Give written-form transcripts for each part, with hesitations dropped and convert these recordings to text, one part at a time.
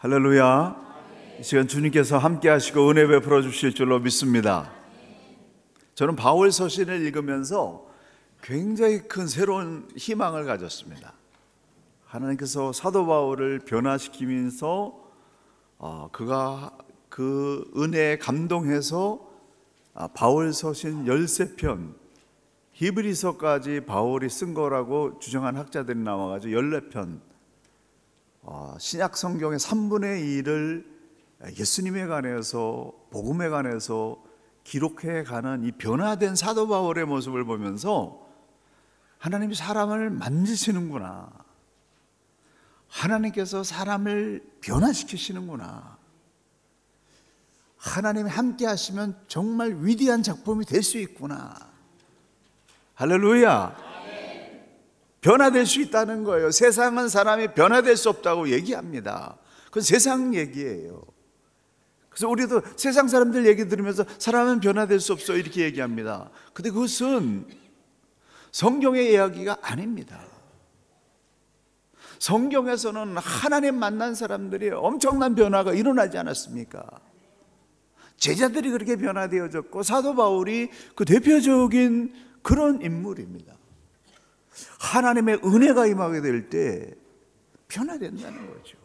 할렐루야. 이 시간 주님께서 함께 하시고 은혜 베풀어 주실 줄로 믿습니다. 저는 바울 서신을 읽으면서 굉장히 큰 새로운 희망을 가졌습니다. 하나님께서 사도 바울을 변화시키면서 그가 그 은혜에 감동해서 바울 서신 13편, 히브리서까지 바울이 쓴 거라고 주장한 학자들이 나와가지고 14편, 신약 성경의 3분의 1을 예수님에 관해서, 복음에 관해서 기록해 가는 이 변화된 사도 바울의 모습을 보면서 하나님이 사람을 만지시는구나, 하나님께서 사람을 변화시키시는구나, 하나님이 함께 하시면 정말 위대한 작품이 될 수 있구나. 할렐루야. 변화될 수 있다는 거예요. 세상은 사람이 변화될 수 없다고 얘기합니다. 그건 세상 얘기예요. 그래서 우리도 세상 사람들 얘기 들으면서 사람은 변화될 수 없어 이렇게 얘기합니다. 근데 그것은 성경의 이야기가 아닙니다. 성경에서는 하나님 만난 사람들이 엄청난 변화가 일어나지 않았습니까? 제자들이 그렇게 변화되어졌고 사도 바울이 그 대표적인 그런 인물입니다. 하나님의 은혜가 임하게 될 때 변화된다는 거죠.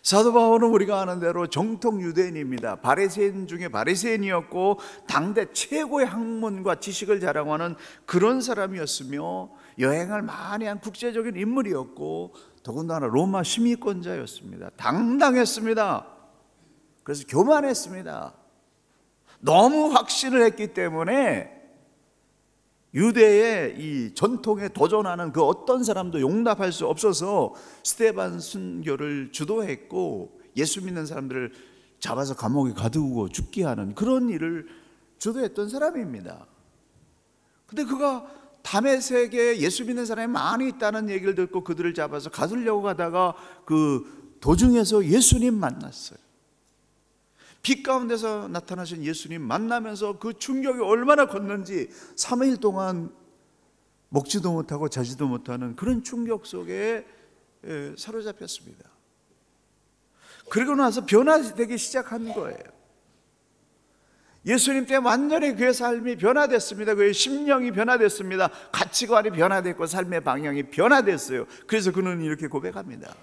사도 바울은 우리가 아는 대로 정통 유대인입니다. 바리새인 중에 바리새인이었고 당대 최고의 학문과 지식을 자랑하는 그런 사람이었으며 여행을 많이 한 국제적인 인물이었고 더군다나 로마 시민권자였습니다. 당당했습니다. 그래서 교만했습니다. 너무 확신을 했기 때문에 유대의 이 전통에 도전하는 그 어떤 사람도 용납할 수 없어서 스데반 순교를 주도했고 예수 믿는 사람들을 잡아서 감옥에 가두고 죽게 하는 그런 일을 주도했던 사람입니다. 근데 그가 다메섹에 예수 믿는 사람이 많이 있다는 얘기를 듣고 그들을 잡아서 가두려고 하다가 그 도중에서 예수님 만났어요. 빛 가운데서 나타나신 예수님 만나면서 그 충격이 얼마나 컸는지 3일 동안 먹지도 못하고 자지도 못하는 그런 충격 속에 사로잡혔습니다. 그리고 나서 변화되기 시작한 거예요. 예수님 때문에 완전히 그의 삶이 변화됐습니다. 그의 심령이 변화됐습니다. 가치관이 변화됐고 삶의 방향이 변화됐어요. 그래서 그는 이렇게 고백합니다.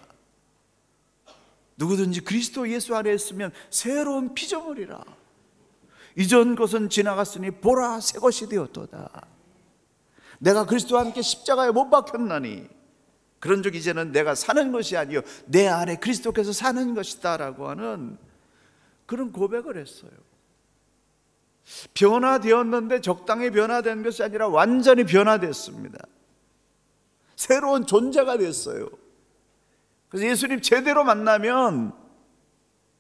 누구든지 그리스도 예수 안에 있으면 새로운 피조물이라. 이전 것은 지나갔으니 보라 새 것이 되었도다. 내가 그리스도와 함께 십자가에 못 박혔나니 그런즉 이제는 내가 사는 것이 아니요 내 안에 그리스도께서 사는 것이다 라고 하는 그런 고백을 했어요. 변화되었는데 적당히 변화된 것이 아니라 완전히 변화됐습니다. 새로운 존재가 됐어요. 그래서 예수님 제대로 만나면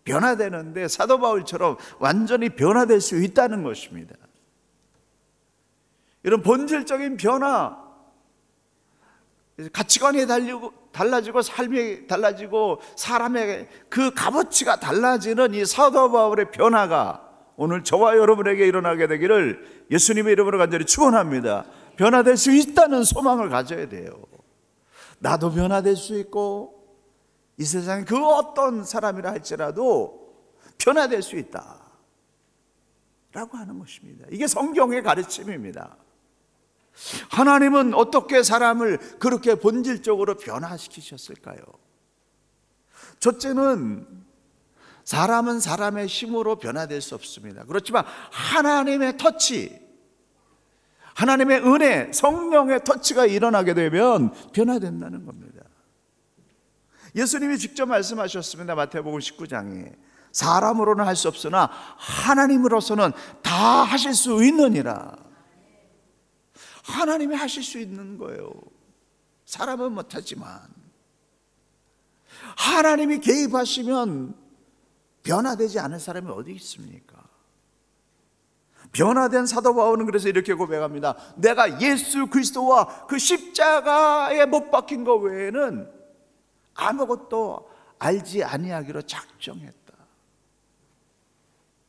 변화되는데 사도 바울처럼 완전히 변화될 수 있다는 것입니다. 이런 본질적인 변화, 가치관이 달라지고 삶이 달라지고 사람의 그 값어치가 달라지는 이 사도 바울의 변화가 오늘 저와 여러분에게 일어나게 되기를 예수님의 이름으로 간절히 축원합니다. 변화될 수 있다는 소망을 가져야 돼요. 나도 변화될 수 있고 이 세상에 그 어떤 사람이라 할지라도 변화될 수 있다 라고 하는 것입니다. 이게 성경의 가르침입니다. 하나님은 어떻게 사람을 그렇게 본질적으로 변화시키셨을까요? 첫째는 사람은 사람의 힘으로 변화될 수 없습니다. 그렇지만 하나님의 터치, 하나님의 은혜, 성령의 터치가 일어나게 되면 변화된다는 겁니다. 예수님이 직접 말씀하셨습니다. 마태복음 19장에 사람으로는 할 수 없으나 하나님으로서는 다 하실 수 있느니라. 하나님이 하실 수 있는 거예요. 사람은 못하지만 하나님이 개입하시면 변화되지 않을 사람이 어디 있습니까? 변화된 사도 바울은 그래서 이렇게 고백합니다. 내가 예수 그리스도와 그 십자가에 못 박힌 것 외에는 아무것도 알지 아니하기로 작정했다.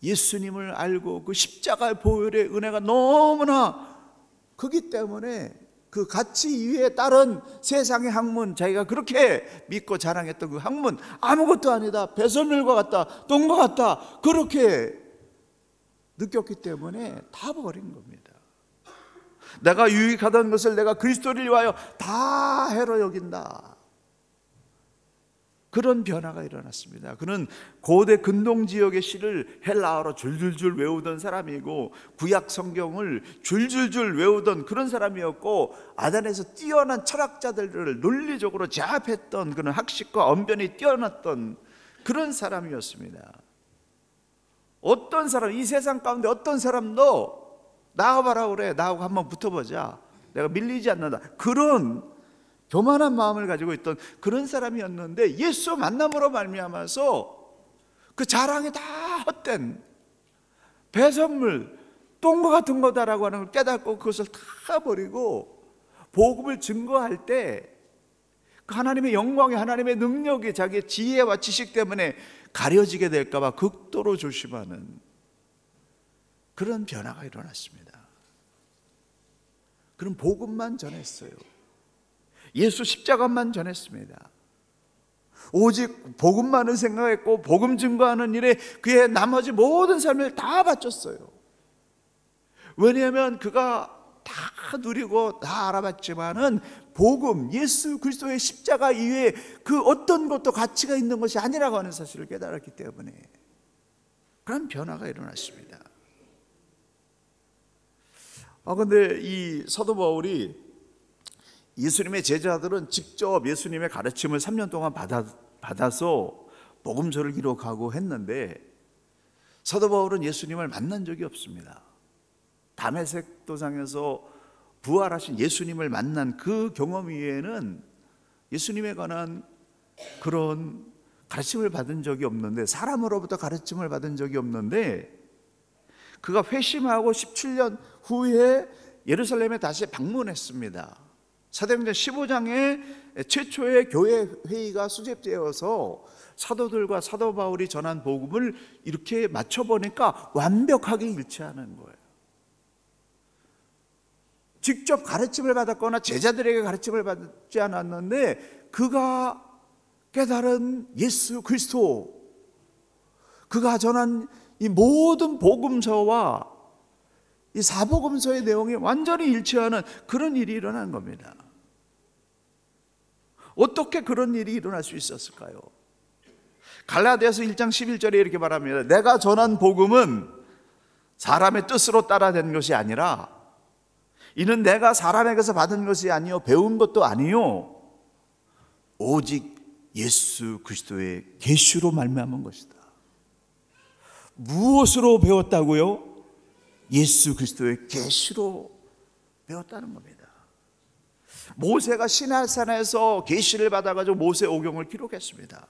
예수님을 알고 그 십자가의 보혈의 은혜가 너무나 크기 때문에 그 가치 이외에 다른 세상의 학문, 자기가 그렇게 믿고 자랑했던 그 학문, 아무것도 아니다, 배설물과 같다, 똥과 같다, 그렇게 느꼈기 때문에 다 버린 겁니다. 내가 유익하던 것을 내가 그리스도를 위하여 다 해로 여긴다. 그런 변화가 일어났습니다. 그는 고대 근동 지역의 시를 헬라어로 줄줄줄 외우던 사람이고 구약 성경을 줄줄줄 외우던 그런 사람이었고, 아덴에서 뛰어난 철학자들을 논리적으로 제압했던 그런 학식과 언변이 뛰어났던 그런 사람이었습니다. 어떤 사람, 이 세상 가운데 어떤 사람도 나와봐라 그래, 나하고 한번 붙어보자, 내가 밀리지 않는다, 그런 교만한 마음을 가지고 있던 그런 사람이었는데, 예수 만남으로 말미암아서 그 자랑이 다 헛된 배설물, 똥과 같은 거다라고 하는 걸 깨닫고 그것을 다 버리고 복음을 증거할 때 그 하나님의 영광이, 하나님의 능력이 자기의 지혜와 지식 때문에 가려지게 될까 봐 극도로 조심하는 그런 변화가 일어났습니다. 그럼 복음만 전했어요. 예수 십자가만 전했습니다. 오직 복음만을 생각했고 복음 증거하는 일에 그의 나머지 모든 삶을 다 바쳤어요. 왜냐하면 그가 다 누리고 다 알아봤지만은 복음, 예수 그리스도의 십자가 이외에 그 어떤 것도 가치가 있는 것이 아니라고 하는 사실을 깨달았기 때문에 그런 변화가 일어났습니다. 근데 이 사도 바울이, 예수님의 제자들은 직접 예수님의 가르침을 3년 동안 받아서 복음서를 기록하고 했는데, 사도 바울은 예수님을 만난 적이 없습니다. 다메섹 도상에서 부활하신 예수님을 만난 그 경험 이외에는 예수님에 관한 그런 가르침을 받은 적이 없는데, 사람으로부터 가르침을 받은 적이 없는데, 그가 회심하고 17년 후에 예루살렘에 다시 방문했습니다. 사도행전 15장에 최초의 교회 회의가 수집되어서 사도들과 사도 바울이 전한 복음을 이렇게 맞춰보니까 완벽하게 일치하는 거예요. 직접 가르침을 받았거나 제자들에게 가르침을 받지 않았는데, 그가 깨달은 예수 그리스도, 그가 전한 이 모든 복음서와 이 사복음서의 내용이 완전히 일치하는 그런 일이 일어난 겁니다. 어떻게 그런 일이 일어날 수 있었을까요? 갈라디아서 1장 11절에 이렇게 말합니다. 내가 전한 복음은 사람의 뜻으로 따라된 것이 아니라, 이는 내가 사람에게서 받은 것이 아니요 배운 것도 아니요 오직 예수 그리스도의 계시로 말미암은 것이다. 무엇으로 배웠다고요? 예수 그리스도의 계시로 배웠다는 겁니다. 모세가 시내산에서 계시를 받아가지고 모세오경을 기록했습니다.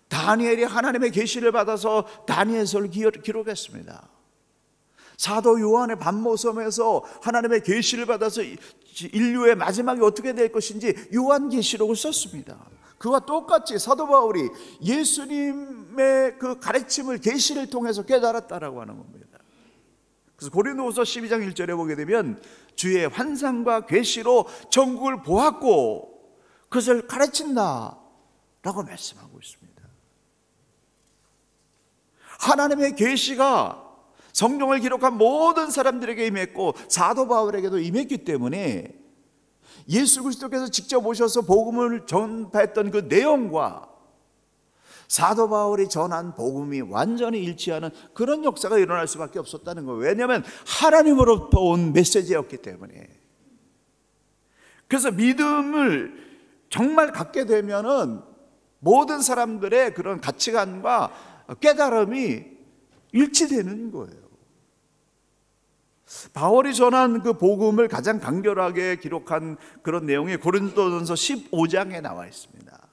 다니엘이 하나님의 계시를 받아서 다니엘서를 기록했습니다. 사도 요한의 반모섬에서 하나님의 계시를 받아서 인류의 마지막이 어떻게 될 것인지 요한계시록을 썼습니다. 그와 똑같이 사도 바울이 예수님의 그 가르침을 계시를 통해서 깨달았다라고 하는 겁니다. 그래서 고린도후서 12장 1절에 보게 되면 주의 환상과 계시로 천국을 보았고 그것을 가르친다 라고 말씀하고 있습니다. 하나님의 계시가 성경을 기록한 모든 사람들에게 임했고 사도 바울에게도 임했기 때문에 예수 그리스도께서 직접 오셔서 복음을 전파했던 그 내용과 사도 바울이 전한 복음이 완전히 일치하는 그런 역사가 일어날 수밖에 없었다는 거예요. 왜냐하면 하나님으로부터 온 메시지였기 때문에. 그래서 믿음을 정말 갖게 되면은 모든 사람들의 그런 가치관과 깨달음이 일치되는 거예요. 바울이 전한 그 복음을 가장 간결하게 기록한 그런 내용이 고린도전서 15장에 나와 있습니다.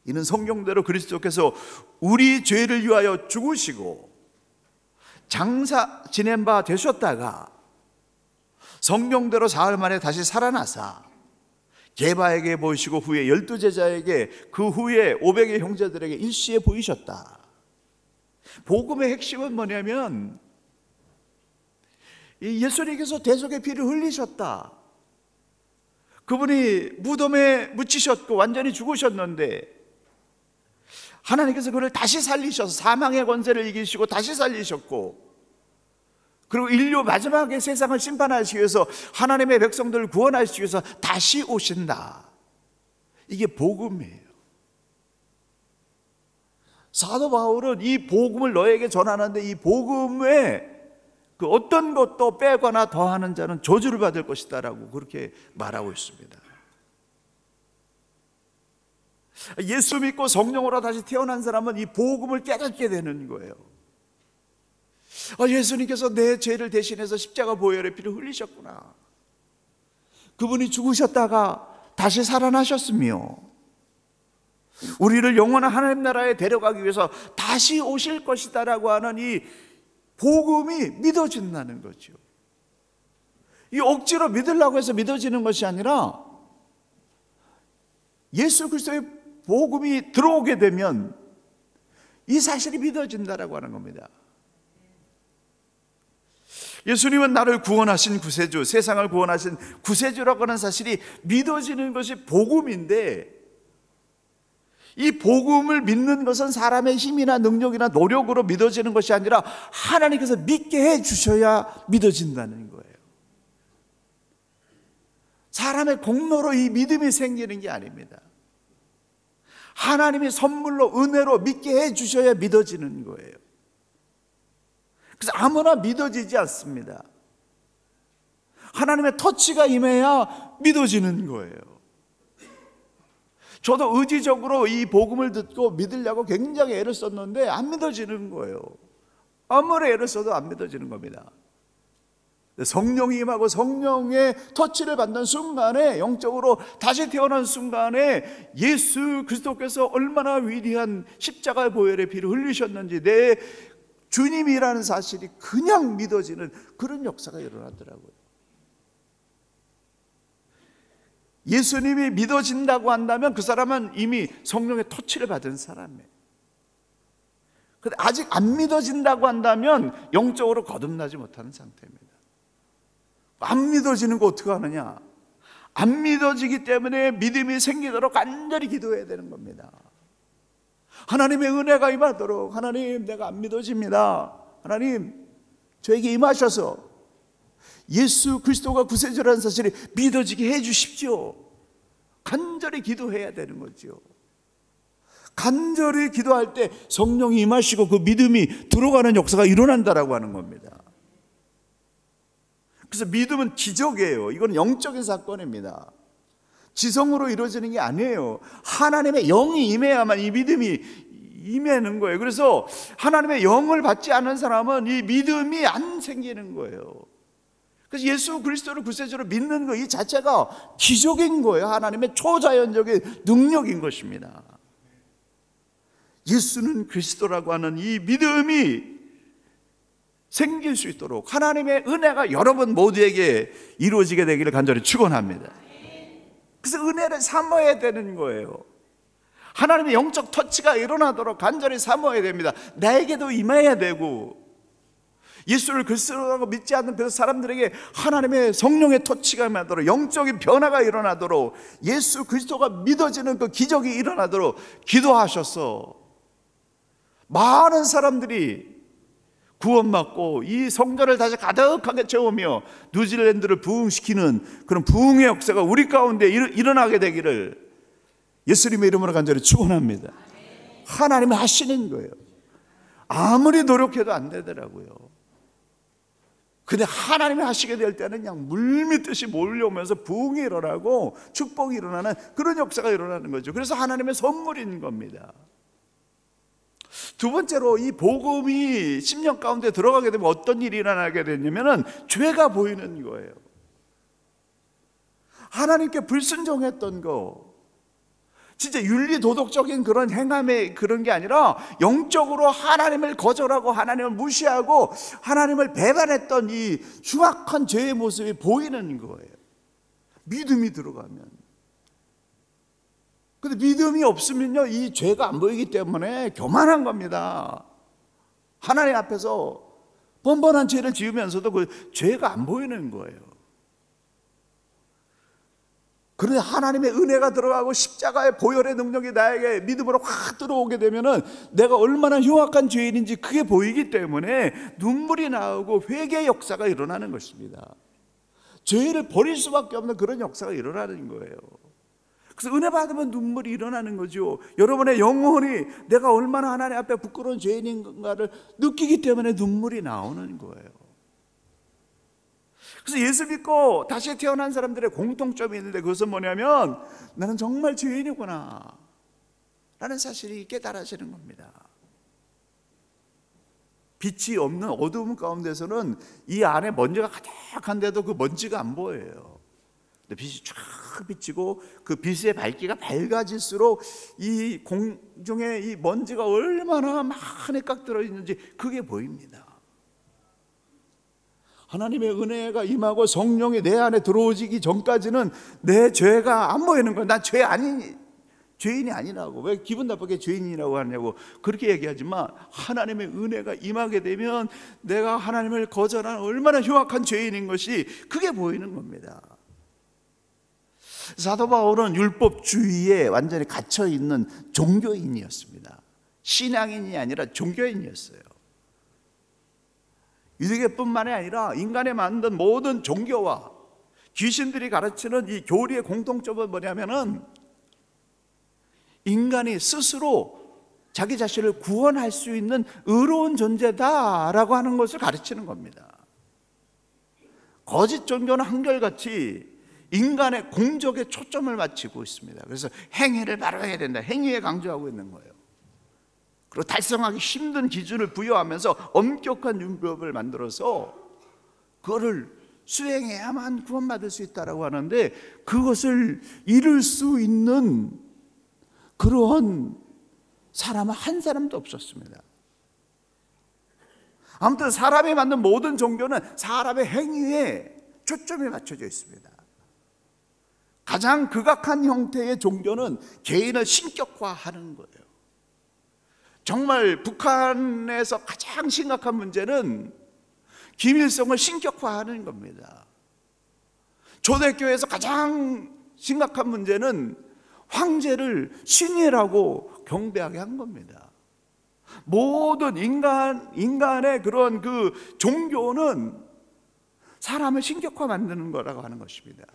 이는 성경대로 그리스도께서 우리 죄를 위하여 죽으시고 장사 지낸 바 되셨다가 성경대로 사흘 만에 다시 살아나사 게바에게 보이시고 후에 12제자에게 그 후에 500의 형제들에게 일시에 보이셨다. 복음의 핵심은 뭐냐면 예수님께서 대속의 피를 흘리셨다. 그분이 무덤에 묻히셨고 완전히 죽으셨는데 하나님께서 그를 다시 살리셔서 사망의 권세를 이기시고 다시 살리셨고, 그리고 인류 마지막에 세상을 심판하시기 위해서 하나님의 백성들을 구원하시기 위해서 다시 오신다. 이게 복음이에요. 사도 바울은 이 복음을 너에게 전하는데 이 복음에 그 어떤 것도 빼거나 더하는 자는 저주를 받을 것이다 라고 그렇게 말하고 있습니다. 예수 믿고 성령으로 다시 태어난 사람은 이 복음을 깨닫게 되는 거예요. 예수님께서 내 죄를 대신해서 십자가 보혈의 피를 흘리셨구나. 그분이 죽으셨다가 다시 살아나셨으며 우리를 영원한 하나님 나라에 데려가기 위해서 다시 오실 것이다 라고 하는 이 복음이 믿어진다는 거죠. 이 억지로 믿으려고 해서 믿어지는 것이 아니라 예수 그리스도의 복음이 들어오게 되면 이 사실이 믿어진다라고 하는 겁니다. 예수님은 나를 구원하신 구세주, 세상을 구원하신 구세주라고 하는 사실이 믿어지는 것이 복음인데, 이 복음을 믿는 것은 사람의 힘이나 능력이나 노력으로 믿어지는 것이 아니라 하나님께서 믿게 해 주셔야 믿어진다는 거예요. 사람의 공로로 이 믿음이 생기는 게 아닙니다. 하나님의 선물로 은혜로 믿게 해 주셔야 믿어지는 거예요. 그래서 아무나 믿어지지 않습니다. 하나님의 터치가 임해야 믿어지는 거예요. 저도 의지적으로 이 복음을 듣고 믿으려고 굉장히 애를 썼는데 안 믿어지는 거예요. 아무리 애를 써도 안 믿어지는 겁니다. 성령이 임하고 성령의 터치를 받는 순간에, 영적으로 다시 태어난 순간에 예수 그리스도께서 얼마나 위대한 십자가의 보혈의 피를 흘리셨는지 내 주님이라는 사실이 그냥 믿어지는 그런 역사가 일어나더라고요. 예수님이 믿어진다고 한다면 그 사람은 이미 성령의 터치를 받은 사람이에요. 그런데 아직 안 믿어진다고 한다면 영적으로 거듭나지 못하는 상태입니다. 안 믿어지는 거 어떻게 하느냐? 안 믿어지기 때문에 믿음이 생기도록 간절히 기도해야 되는 겁니다. 하나님의 은혜가 임하도록, 하나님 내가 안 믿어집니다, 하나님 저에게 임하셔서 예수 그리스도가 구세주라는 사실이 믿어지게 해 주십시오. 간절히 기도해야 되는 거죠. 간절히 기도할 때 성령이 임하시고 그 믿음이 들어가는 역사가 일어난다라고 하는 겁니다. 그래서 믿음은 기적이에요. 이건 영적인 사건입니다. 지성으로 이루어지는 게 아니에요. 하나님의 영이 임해야만 이 믿음이 임하는 거예요. 그래서 하나님의 영을 받지 않은 사람은 이 믿음이 안 생기는 거예요. 그래서 예수 그리스도를 구세주로 믿는 것 이 자체가 기적인 거예요. 하나님의 초자연적인 능력인 것입니다. 예수는 그리스도라고 하는 이 믿음이 생길 수 있도록 하나님의 은혜가 여러분 모두에게 이루어지게 되기를 간절히 축원합니다. 그래서 은혜를 사모해야 되는 거예요. 하나님의 영적 터치가 일어나도록 간절히 사모해야 됩니다. 나에게도 임해야 되고, 예수를 그리스도라고 믿지 않는 그 사람들에게 하나님의 성령의 터치가 임하도록, 영적인 변화가 일어나도록, 예수 그리스도가 믿어지는 그 기적이 일어나도록 기도하셔서 많은 사람들이 구원받고 이 성전을 다시 가득하게 채우며 뉴질랜드를 부흥시키는 그런 부흥의 역사가 우리 가운데 일어나게 되기를 예수님의 이름으로 간절히 축원합니다. 하나님이 하시는 거예요. 아무리 노력해도 안 되더라고요. 근데 하나님이 하시게 될 때는 그냥 물밀듯이 몰려오면서 부흥이 일어나고 축복이 일어나는 그런 역사가 일어나는 거죠. 그래서 하나님의 선물인 겁니다. 두 번째로 이 복음이 심령 가운데 들어가게 되면 어떤 일이 일어나게 되냐면은 죄가 보이는 거예요. 하나님께 불순종했던 거, 진짜 윤리 도덕적인 그런 행함의 그런 게 아니라 영적으로 하나님을 거절하고 하나님을 무시하고 하나님을 배반했던 이 흉악한 죄의 모습이 보이는 거예요. 믿음이 들어가면. 근데 믿음이 없으면요, 이 죄가 안 보이기 때문에 교만한 겁니다. 하나님 앞에서 번번한 죄를 지으면서도 그 죄가 안 보이는 거예요. 그런데 하나님의 은혜가 들어가고 십자가의 보혈의 능력이 나에게 믿음으로 확 들어오게 되면은 내가 얼마나 흉악한 죄인인지 그게 보이기 때문에 눈물이 나오고 회개의 역사가 일어나는 것입니다. 죄를 버릴 수밖에 없는 그런 역사가 일어나는 거예요. 그래서 은혜 받으면 눈물이 일어나는 거죠. 여러분의 영혼이 내가 얼마나 하나님 앞에 부끄러운 죄인인가를 느끼기 때문에 눈물이 나오는 거예요. 그래서 예수 믿고 다시 태어난 사람들의 공통점이 있는데 그것은 뭐냐면 나는 정말 죄인이구나 라는 사실이 깨달아지는 겁니다. 빛이 없는 어두움 가운데서는 이 안에 먼지가 가득한데도 그 먼지가 안 보여요. 근데 빛이 쫙 비치고 그 빛의 밝기가 밝아질수록 이 공중에 이 먼지가 얼마나 많이 깍 들어있는지 그게 보입니다. 하나님의 은혜가 임하고 성령이 내 안에 들어오기 전까지는 내 죄가 안 보이는 거예요. 난 죄인이 아니라고. 왜 기분 나쁘게 죄인이라고 하냐고 그렇게 얘기하지만 하나님의 은혜가 임하게 되면 내가 하나님을 거절한 얼마나 흉악한 죄인인 것이 그게 보이는 겁니다. 사도 바울은 율법주의에 완전히 갇혀있는 종교인이었습니다. 신앙인이 아니라 종교인이었어요. 유대교뿐만이 아니라 인간이 만든 모든 종교와 귀신들이 가르치는 이 교리의 공통점은 뭐냐면은 인간이 스스로 자기 자신을 구원할 수 있는 의로운 존재다라고 하는 것을 가르치는 겁니다. 거짓 종교는 한결같이 인간의 공적에 초점을 맞추고 있습니다. 그래서 행위를 바로 해야 된다. 행위에 강조하고 있는 거예요. 그리고 달성하기 힘든 기준을 부여하면서 엄격한 율법을 만들어서 그거를 수행해야만 구원받을 수 있다라고 하는데 그것을 이룰 수 있는 그러한 사람은 한 사람도 없었습니다. 아무튼 사람이 만든 모든 종교는 사람의 행위에 초점이 맞춰져 있습니다. 가장 극악한 형태의 종교는 개인을 신격화하는 거예요. 정말 북한에서 가장 심각한 문제는 김일성을 신격화하는 겁니다. 초대교회에서 가장 심각한 문제는 황제를 신이라고 경배하게 한 겁니다. 모든 인간의 그런 그 종교는 사람을 신격화 만드는 거라고 하는 것입니다.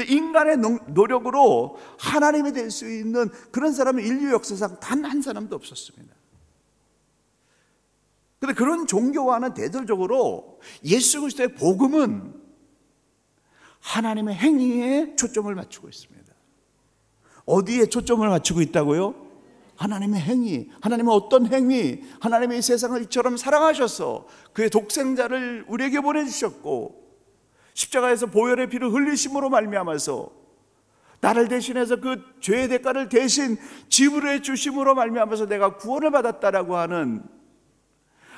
인간의 노력으로 하나님이 될 수 있는 그런 사람은 인류 역사상 단 한 사람도 없었습니다. 그런데 그런 종교와는 대들적으로 예수 그리스도의 복음은 하나님의 행위에 초점을 맞추고 있습니다. 어디에 초점을 맞추고 있다고요? 하나님의 행위. 하나님은 어떤 행위? 하나님이 이 세상을 이처럼 사랑하셔서 그의 독생자를 우리에게 보내주셨고 십자가에서 보혈의 피를 흘리심으로 말미암아서 나를 대신해서 그 죄의 대가를 대신 지불해 주심으로 말미암아서 내가 구원을 받았다라고 하는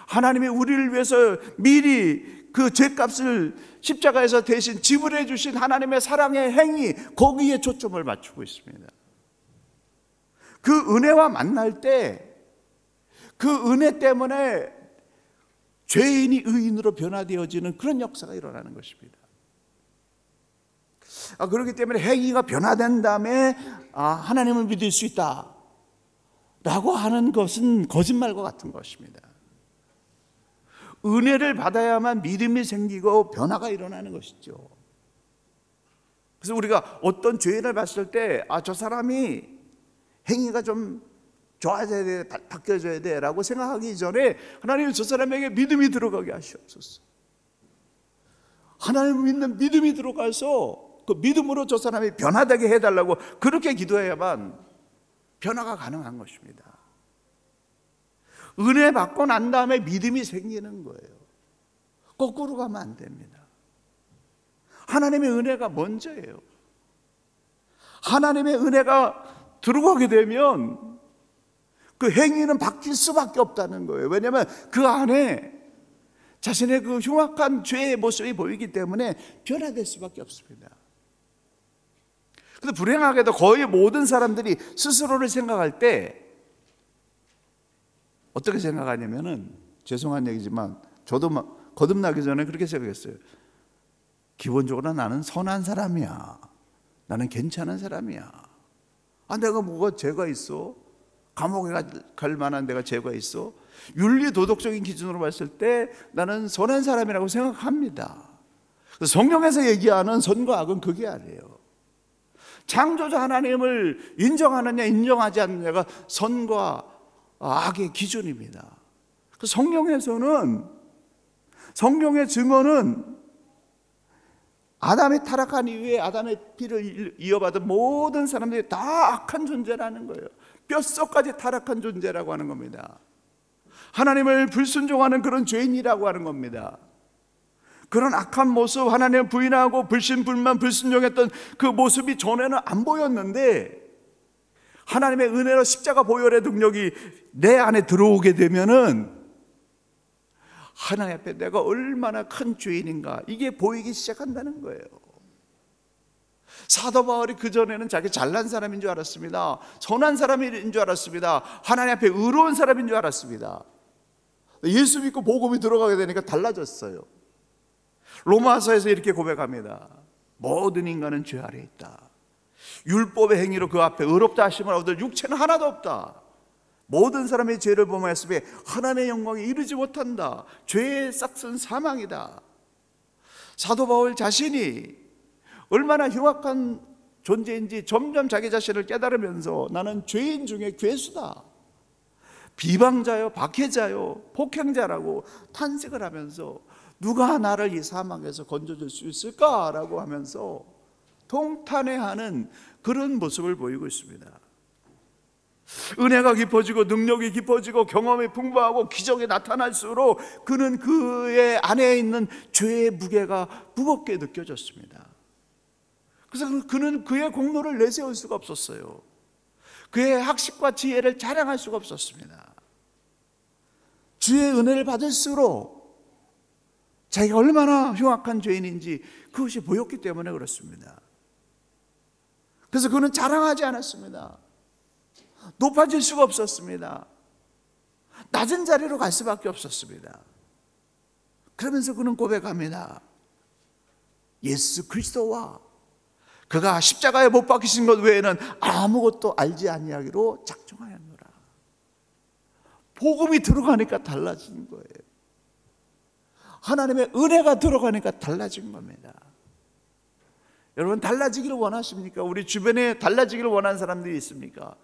하나님이 우리를 위해서 미리 그 죄값을 십자가에서 대신 지불해 주신 하나님의 사랑의 행위 거기에 초점을 맞추고 있습니다. 그 은혜와 만날 때 그 은혜 때문에 죄인이 의인으로 변화되어지는 그런 역사가 일어나는 것입니다. 그렇기 때문에 행위가 변화된 다음에 하나님을 믿을 수 있다 라고 하는 것은 거짓말과 같은 것입니다. 은혜를 받아야만 믿음이 생기고 변화가 일어나는 것이죠. 그래서 우리가 어떤 죄인을 봤을 때 저 사람이 행위가 좀 좋아져야 돼, 바뀌어져야 돼 라고 생각하기 전에 하나님은 저 사람에게 믿음이 들어가게 하시옵소서. 하나님을 믿는 믿음이 들어가서 그 믿음으로 저 사람이 변화되게 해달라고 그렇게 기도해야만 변화가 가능한 것입니다. 은혜 받고 난 다음에 믿음이 생기는 거예요. 거꾸로 가면 안 됩니다. 하나님의 은혜가 먼저예요. 하나님의 은혜가 들어가게 되면 그 행위는 바뀔 수밖에 없다는 거예요. 왜냐하면 그 안에 자신의 그 흉악한 죄의 모습이 보이기 때문에 변화될 수밖에 없습니다. 근데 불행하게도 거의 모든 사람들이 스스로를 생각할 때 어떻게 생각하냐면은 죄송한 얘기지만 저도 거듭나기 전에 그렇게 생각했어요. 기본적으로 나는 선한 사람이야. 나는 괜찮은 사람이야. 내가 뭐가 죄가 있어? 감옥에 갈 만한 내가 죄가 있어? 윤리 도덕적인 기준으로 봤을 때 나는 선한 사람이라고 생각합니다. 성경에서 얘기하는 선과 악은 그게 아니에요. 창조주 하나님을 인정하느냐 인정하지 않느냐가 선과 악의 기준입니다. 성경에서는, 성경의 증언은 아담이 타락한 이후에 아담의 피를 이어받은 모든 사람들이 다 악한 존재라는 거예요. 뼛속까지 타락한 존재라고 하는 겁니다. 하나님을 불순종하는 그런 죄인이라고 하는 겁니다. 그런 악한 모습, 하나님을 부인하고 불신불만 불순종했던 그 모습이 전에는 안 보였는데, 하나님의 은혜로 십자가 보혈의 능력이 내 안에 들어오게 되면은 하나님 앞에 내가 얼마나 큰 죄인인가, 이게 보이기 시작한다는 거예요. 사도 바울이 그전에는 자기 잘난 사람인 줄 알았습니다. 선한 사람인 줄 알았습니다. 하나님 앞에 의로운 사람인 줄 알았습니다. 예수 믿고 복음이 들어가게 되니까 달라졌어요. 로마서에서 이렇게 고백합니다. 모든 인간은 죄 아래 있다. 율법의 행위로 그 앞에 의롭다 하심을 얻을 육체는 하나도 없다. 모든 사람의 죄를 범하였으며 하나님의 영광에 이르지 못한다. 죄의 싹은 사망이다. 사도 바울 자신이 얼마나 흉악한 존재인지 점점 자기 자신을 깨달으면서 나는 죄인 중에 괴수다, 비방자요, 박해자요, 폭행자라고 탄식을 하면서 누가 나를 이 사망에서 건져줄 수 있을까라고 하면서 통탄해하는 그런 모습을 보이고 있습니다. 은혜가 깊어지고 능력이 깊어지고 경험이 풍부하고 기적이 나타날수록 그는 그의 안에 있는 죄의 무게가 무겁게 느껴졌습니다. 그래서 그는 그의 공로를 내세울 수가 없었어요. 그의 학식과 지혜를 자랑할 수가 없었습니다. 주의 은혜를 받을수록 자기가 얼마나 흉악한 죄인인지 그것이 보였기 때문에 그렇습니다. 그래서 그는 자랑하지 않았습니다. 높아질 수가 없었습니다. 낮은 자리로 갈 수밖에 없었습니다. 그러면서 그는 고백합니다. 예수 그리스도와 그가 십자가에 못 박히신 것 외에는 아무것도 알지 아니하기로 작정하였노라. 복음이 들어가니까 달라진 거예요. 하나님의 은혜가 들어가니까 달라진 겁니다. 여러분, 달라지기를 원하십니까? 우리 주변에 달라지기를 원하는 사람들이 있습니까?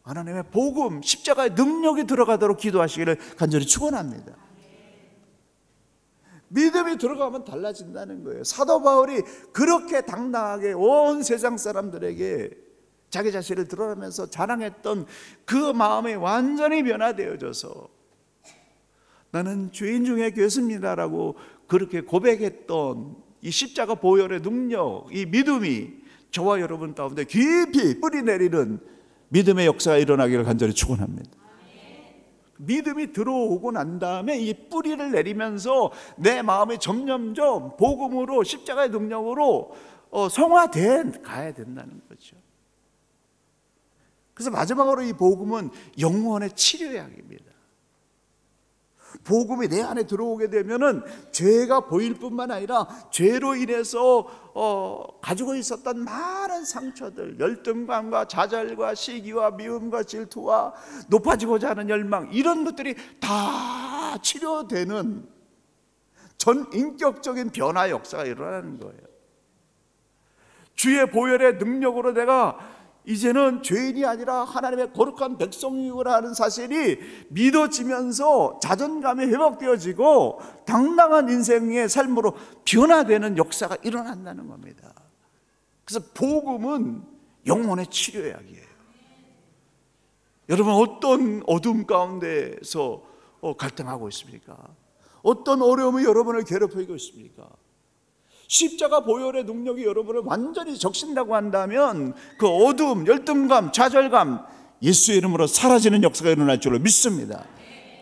하나님의 복음, 십자가의 능력이 들어가도록 기도하시기를 간절히 축원합니다. 믿음이 들어가면 달라진다는 거예요. 사도 바울이 그렇게 당당하게 온 세상 사람들에게 자기 자신을 드러내면서 자랑했던 그 마음이 완전히 변화되어져서 나는 죄인 중에 괴수입니다라고 그렇게 고백했던 이 십자가 보혈의 능력, 이 믿음이 저와 여러분 가운데 깊이 뿌리 내리는 믿음의 역사가 일어나기를 간절히 축원합니다. 믿음이 들어오고 난 다음에 이 뿌리를 내리면서 내 마음이 점점점 복음으로, 십자가의 능력으로 성화돼 가야 된다는 거죠. 그래서 마지막으로 이 복음은 영혼의 치료약입니다. 복음이 내 안에 들어오게 되면은 죄가 보일 뿐만 아니라 죄로 인해서 가지고 있었던 많은 상처들, 열등감과 좌절과 시기와 미움과 질투와 높아지고자 하는 열망, 이런 것들이 다 치료되는 전 인격적인 변화 역사가 일어나는 거예요. 주의 보혈의 능력으로 내가 이제는 죄인이 아니라 하나님의 거룩한 백성이구나 하는 사실이 믿어지면서 자존감이 회복되어지고 당당한 인생의 삶으로 변화되는 역사가 일어난다는 겁니다. 그래서 복음은 영혼의 치료약이에요. 여러분, 어떤 어둠 가운데서 갈등하고 있습니까? 어떤 어려움이 여러분을 괴롭히고 있습니까? 십자가 보혈의 능력이 여러분을 완전히 적신다고 한다면 그 어두움, 열등감, 좌절감 예수의 이름으로 사라지는 역사가 일어날 줄로 믿습니다.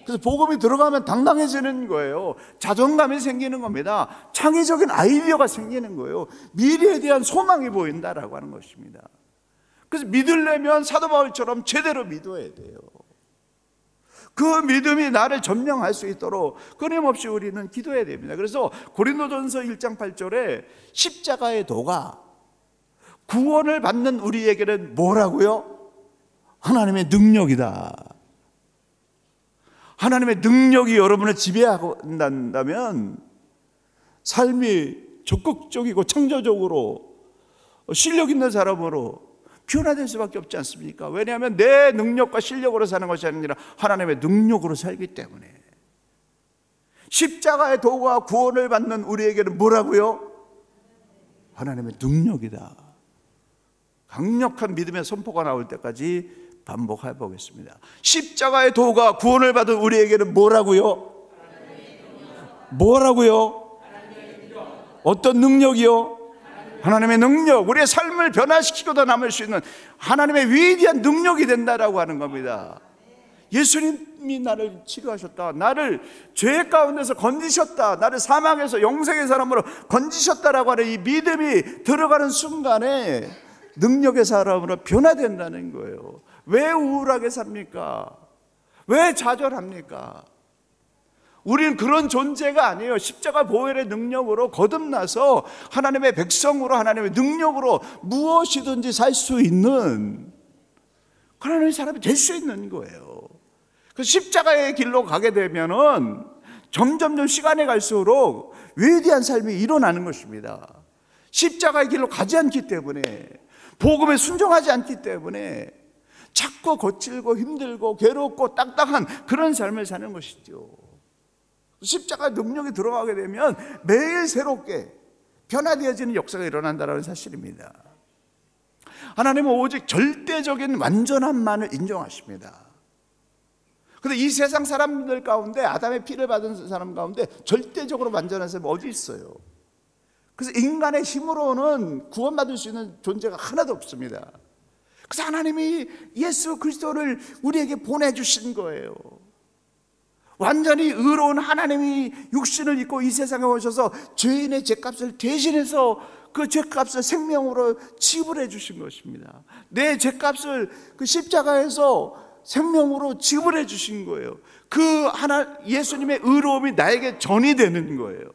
그래서 복음이 들어가면 당당해지는 거예요. 자존감이 생기는 겁니다. 창의적인 아이디어가 생기는 거예요. 미래에 대한 소망이 보인다라고 하는 것입니다. 그래서 믿으려면 사도 바울처럼 제대로 믿어야 돼요. 그 믿음이 나를 점령할 수 있도록 끊임없이 우리는 기도해야 됩니다. 그래서 고린도전서 1장 8절에 십자가의 도가 구원을 받는 우리에게는 뭐라고요? 하나님의 능력이다. 하나님의 능력이 여러분을 지배한다면 삶이 적극적이고 창조적으로 실력 있는 사람으로 변화될 수밖에 없지 않습니까? 왜냐하면 내 능력과 실력으로 사는 것이 아니라 하나님의 능력으로 살기 때문에. 십자가의 도가 구원을 받는 우리에게는 뭐라고요? 하나님의 능력이다. 강력한 믿음의 선포가 나올 때까지 반복해 보겠습니다. 십자가의 도가 구원을 받은 우리에게는 뭐라고요? 뭐라고요? 어떤 능력이요? 하나님의 능력, 우리의 삶을 변화시키고도 남을 수 있는 하나님의 위대한 능력이 된다라고 하는 겁니다. 예수님이 나를 치료하셨다, 나를 죄 가운데서 건지셨다, 나를 사망에서 영생의 사람으로 건지셨다라고 하는 이 믿음이 들어가는 순간에 능력의 사람으로 변화된다는 거예요. 왜 우울하게 삽니까? 왜 좌절합니까? 우리는 그런 존재가 아니에요. 십자가 보혈의 능력으로 거듭나서 하나님의 백성으로, 하나님의 능력으로 무엇이든지 살 수 있는 하나님의 사람이 될 수 있는 거예요. 그 십자가의 길로 가게 되면은 점점 시간이 갈수록 위대한 삶이 일어나는 것입니다. 십자가의 길로 가지 않기 때문에, 복음에 순종하지 않기 때문에 자꾸 거칠고 힘들고 괴롭고 딱딱한 그런 삶을 사는 것이죠. 십자가 능력이 들어가게 되면 매일 새롭게 변화되어지는 역사가 일어난다는 사실입니다. 하나님은 오직 절대적인 완전함만을 인정하십니다. 그런데 이 세상 사람들 가운데, 아담의 피를 받은 사람 가운데 절대적으로 완전한 사람이 어디 있어요? 그래서 인간의 힘으로는 구원받을 수 있는 존재가 하나도 없습니다. 그래서 하나님이 예수 그리스도를 우리에게 보내주신 거예요. 완전히 의로운 하나님이 육신을 입고 이 세상에 오셔서 죄인의 죄값을 대신해서 그 죄값을 생명으로 지불해 주신 것입니다. 내 죄값을 그 십자가에서 생명으로 지불해 주신 거예요. 그 예수님의 의로움이 나에게 전이 되는 거예요.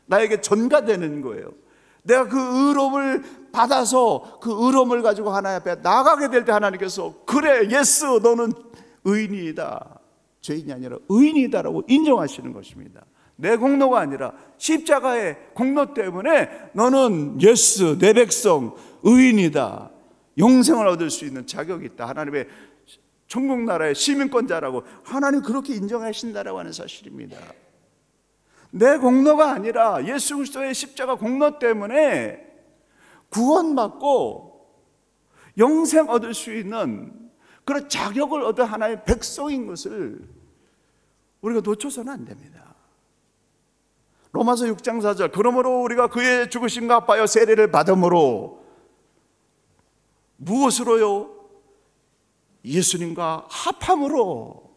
나에게 전가되는 거예요. 내가 그 의로움을 받아서 그 의로움을 가지고 하나님 앞에 나가게 될 때 하나님께서 그래, 예스, 너는 의인이다, 죄인이 아니라 의인이다라고 인정하시는 것입니다. 내 공로가 아니라 십자가의 공로 때문에 너는 예스, 내 백성 의인이다, 영생을 얻을 수 있는 자격이 있다, 하나님의 천국나라의 시민권자라고 하나님 그렇게 인정하신다라고 하는 사실입니다. 내 공로가 아니라 예수 그리스도의 십자가 공로 때문에 구원받고 영생 얻을 수 있는 그런 자격을 얻은 하나의 백성인 것을 우리가 놓쳐서는 안 됩니다. 로마서 6장 4절, 그러므로 우리가 그의 죽으심과 합하여 세례를 받음으로 무엇으로요? 예수님과 합함으로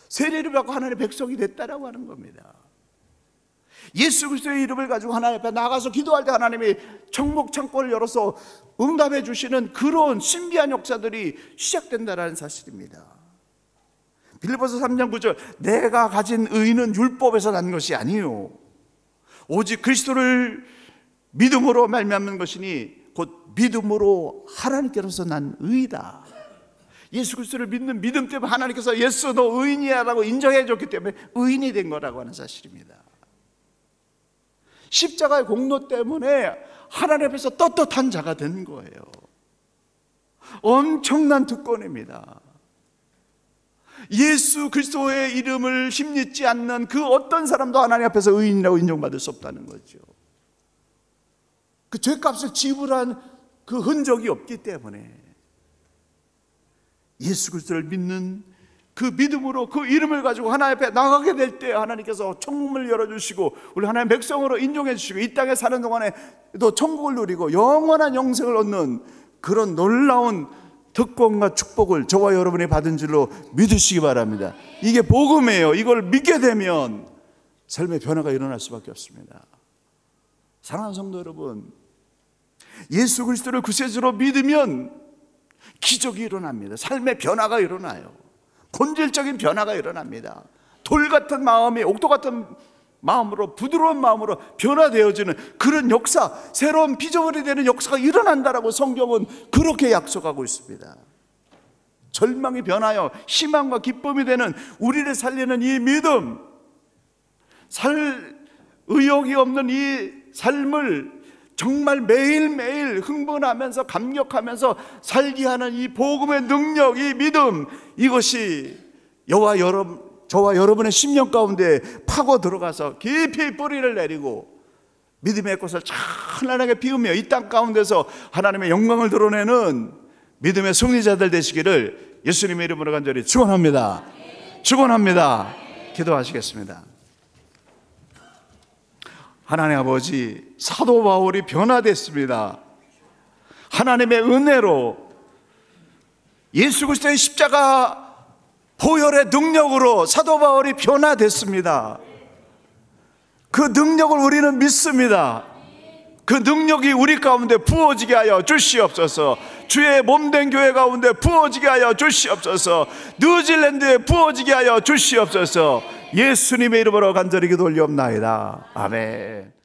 세례를 받고 하나님의 백성이 됐다라고 하는 겁니다. 예수 그리스도의 이름을 가지고 하나님 앞에 나가서 기도할 때 하나님이 천국 창고를 열어서 응답해 주시는 그런 신비한 역사들이 시작된다는 사실입니다. 빌립보서 3장 9절, 내가 가진 의는 율법에서 난 것이 아니요 오직 그리스도를 믿음으로 말미암는 것이니 곧 믿음으로 하나님께로서 난 의이다. 예수 그리스도를 믿는 믿음 때문에 하나님께서 예수 너 의인이야 라고 인정해 줬기 때문에 의인이 된 거라고 하는 사실입니다. 십자가의 공로 때문에 하나님 앞에서 떳떳한 자가 된 거예요. 엄청난 특권입니다. 예수 그리스도의 이름을 힘입지 않는 그 어떤 사람도 하나님 앞에서 의인이라고 인정받을 수 없다는 거죠. 그 죄값을 지불한 그 흔적이 없기 때문에 예수 그리스도를 믿는 그 믿음으로 그 이름을 가지고 하나님 앞에 나가게 될 때 하나님께서 천국을 열어주시고 우리 하나님의 백성으로 인정해 주시고 이 땅에 사는 동안에 또 천국을 누리고 영원한 영생을 얻는 그런 놀라운 특권과 축복을 저와 여러분이 받은 줄로 믿으시기 바랍니다. 이게 복음이에요. 이걸 믿게 되면 삶의 변화가 일어날 수밖에 없습니다. 사랑하는 성도 여러분, 예수 그리스도를 구세주로 믿으면 기적이 일어납니다. 삶의 변화가 일어나요. 본질적인 변화가 일어납니다. 돌 같은 마음이 옥토 같은 마음으로, 부드러운 마음으로 변화되어지는 그런 역사, 새로운 피조물이 되는 역사가 일어난다라고 성경은 그렇게 약속하고 있습니다. 절망이 변하여 희망과 기쁨이 되는 우리를 살리는 이 믿음, 살 의욕이 없는 이 삶을 정말 매일매일 흥분하면서 감격하면서 살게 하는 이 복음의 능력, 이 믿음, 이것이 저와 여러분의 심령 가운데 파고 들어가서 깊이 뿌리를 내리고 믿음의 꽃을 찬란하게 피우며 이 땅 가운데서 하나님의 영광을 드러내는 믿음의 승리자들 되시기를 예수님의 이름으로 간절히 축원합니다. 축원합니다. 기도하시겠습니다. 하나님 아버지, 사도 바울이 변화됐습니다. 하나님의 은혜로 예수 그리스도의 십자가 보혈의 능력으로 사도 바울이 변화됐습니다. 그 능력을 우리는 믿습니다. 그 능력이 우리 가운데 부어지게 하여 주시옵소서. 주의 몸된 교회 가운데 부어지게 하여 주시옵소서. 뉴질랜드에 부어지게 하여 주시옵소서. 예수님의 이름으로 간절히 기도 올리옵나이다. 아멘.